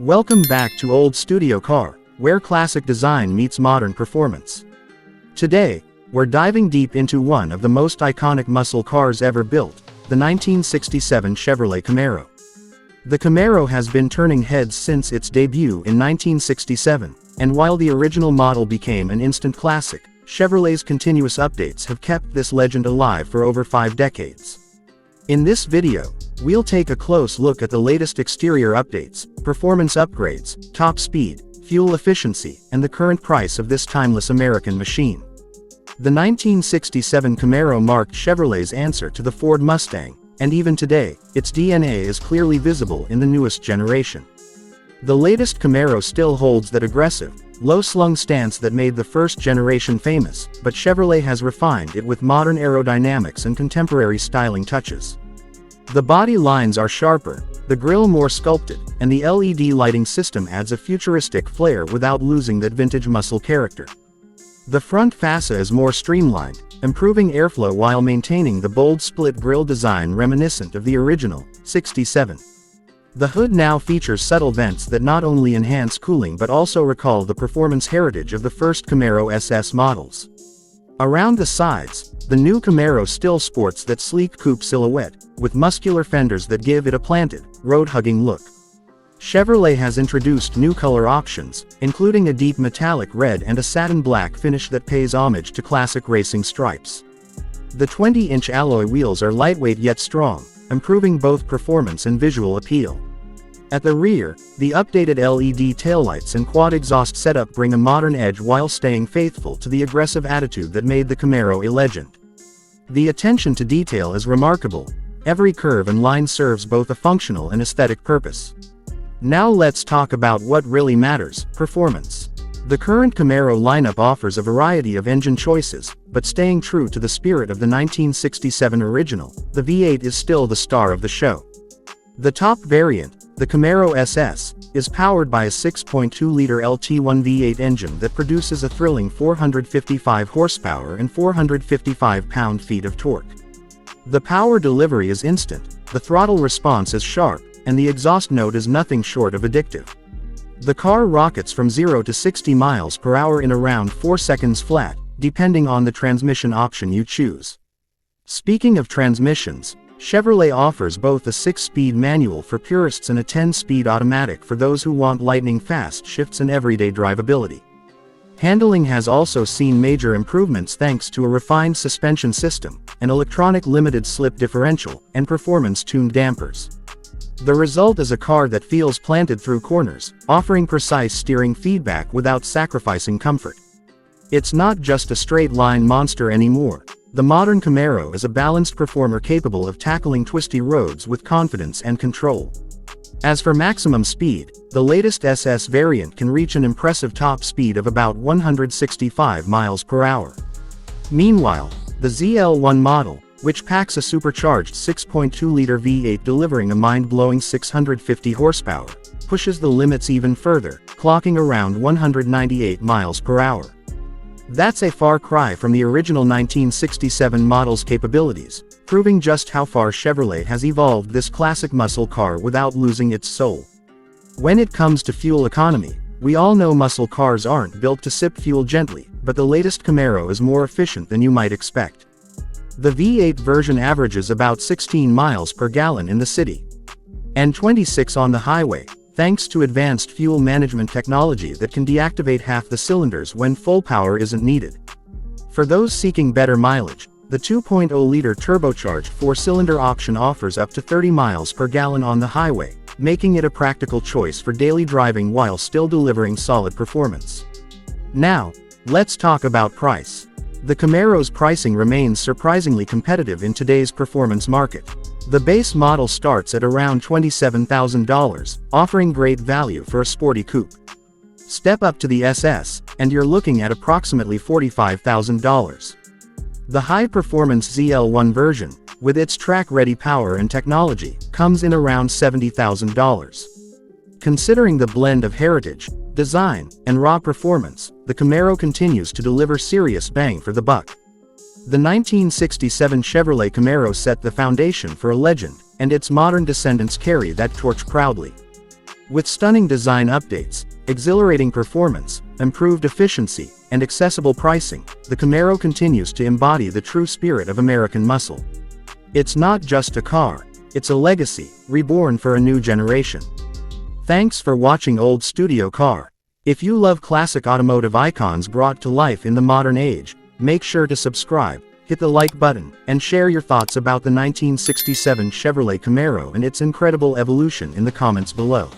Welcome back to Old Studio Car, where classic design meets modern performance. Today, we're diving deep into one of the most iconic muscle cars ever built, the 1967 Chevrolet Camaro. The Camaro has been turning heads since its debut in 1967, and while the original model became an instant classic, Chevrolet's continuous updates have kept this legend alive for over 5 decades. In this video, we'll take a close look at the latest exterior updates, performance upgrades, top speed, fuel efficiency, and the current price of this timeless American machine. The 1967 Camaro marked Chevrolet's answer to the Ford Mustang, and even today, its DNA is clearly visible in the newest generation. The latest Camaro still holds that aggressive, low-slung stance that made the first generation famous, but Chevrolet has refined it with modern aerodynamics and contemporary styling touches. The body lines are sharper, the grille more sculpted, and the LED lighting system adds a futuristic flair without losing that vintage muscle character. The front fascia is more streamlined, improving airflow while maintaining the bold split grille design reminiscent of the original, 67. The hood now features subtle vents that not only enhance cooling but also recall the performance heritage of the first Camaro SS models. Around the sides, the new Camaro still sports that sleek coupe silhouette, with muscular fenders that give it a planted, road-hugging look. Chevrolet has introduced new color options, including a deep metallic red and a satin black finish that pays homage to classic racing stripes. The 20-inch alloy wheels are lightweight yet strong, improving both performance and visual appeal. At the rear, the updated LED taillights and quad exhaust setup bring a modern edge while staying faithful to the aggressive attitude that made the Camaro a legend. The attention to detail is remarkable. Every curve and line serves both a functional and aesthetic purpose. Now let's talk about what really matters, performance. The current Camaro lineup offers a variety of engine choices, but staying true to the spirit of the 1967 original, the V8 is still the star of the show. The top variant, the Camaro SS, is powered by a 6.2-liter LT1 V8 engine that produces a thrilling 455 horsepower and 455 pound-feet of torque. The power delivery is instant, the throttle response is sharp, and the exhaust note is nothing short of addictive. The car rockets from 0 to 60 miles per hour in around 4 seconds flat, depending on the transmission option you choose. Speaking of transmissions, Chevrolet offers both a 6-speed manual for purists and a 10-speed automatic for those who want lightning-fast shifts and everyday drivability. Handling has also seen major improvements thanks to a refined suspension system, an electronic limited-slip differential, and performance-tuned dampers. The result is a car that feels planted through corners, offering precise steering feedback without sacrificing comfort. It's not just a straight-line monster anymore. The modern Camaro is a balanced performer capable of tackling twisty roads with confidence and control. As for maximum speed, the latest SS variant can reach an impressive top speed of about 165 miles per hour. Meanwhile, the ZL1 model, which packs a supercharged 6.2-liter V8 delivering a mind-blowing 650 horsepower, pushes the limits even further, clocking around 198 miles per hour. That's a far cry from the original 1967 model's capabilities, proving just how far Chevrolet has evolved this classic muscle car without losing its soul. When it comes to fuel economy, we all know muscle cars aren't built to sip fuel gently, but the latest Camaro is more efficient than you might expect. The V8 version averages about 16 miles per gallon in the city, and 26 on the highway, thanks to advanced fuel management technology that can deactivate half the cylinders when full power isn't needed. For those seeking better mileage, the 2.0-liter turbocharged 4-cylinder option offers up to 30 miles per gallon on the highway, making it a practical choice for daily driving while still delivering solid performance. Now, let's talk about price. The Camaro's pricing remains surprisingly competitive in today's performance market. The base model starts at around $27,000, offering great value for a sporty coupe. Step up to the SS, and you're looking at approximately $45,000. The high-performance ZL1 version, with its track-ready power and technology, comes in around $70,000. Considering the blend of heritage, design, and raw performance, the Camaro continues to deliver serious bang for the buck. The 1967 Chevrolet Camaro set the foundation for a legend, and its modern descendants carry that torch proudly. With stunning design updates, exhilarating performance, improved efficiency, and accessible pricing, the Camaro continues to embody the true spirit of American muscle. It's not just a car, it's a legacy, reborn for a new generation. Thanks for watching Old Studio Car. If you love classic automotive icons brought to life in the modern age, make sure to subscribe, hit the like button, and share your thoughts about the 1967 Chevrolet Camaro and its incredible evolution in the comments below.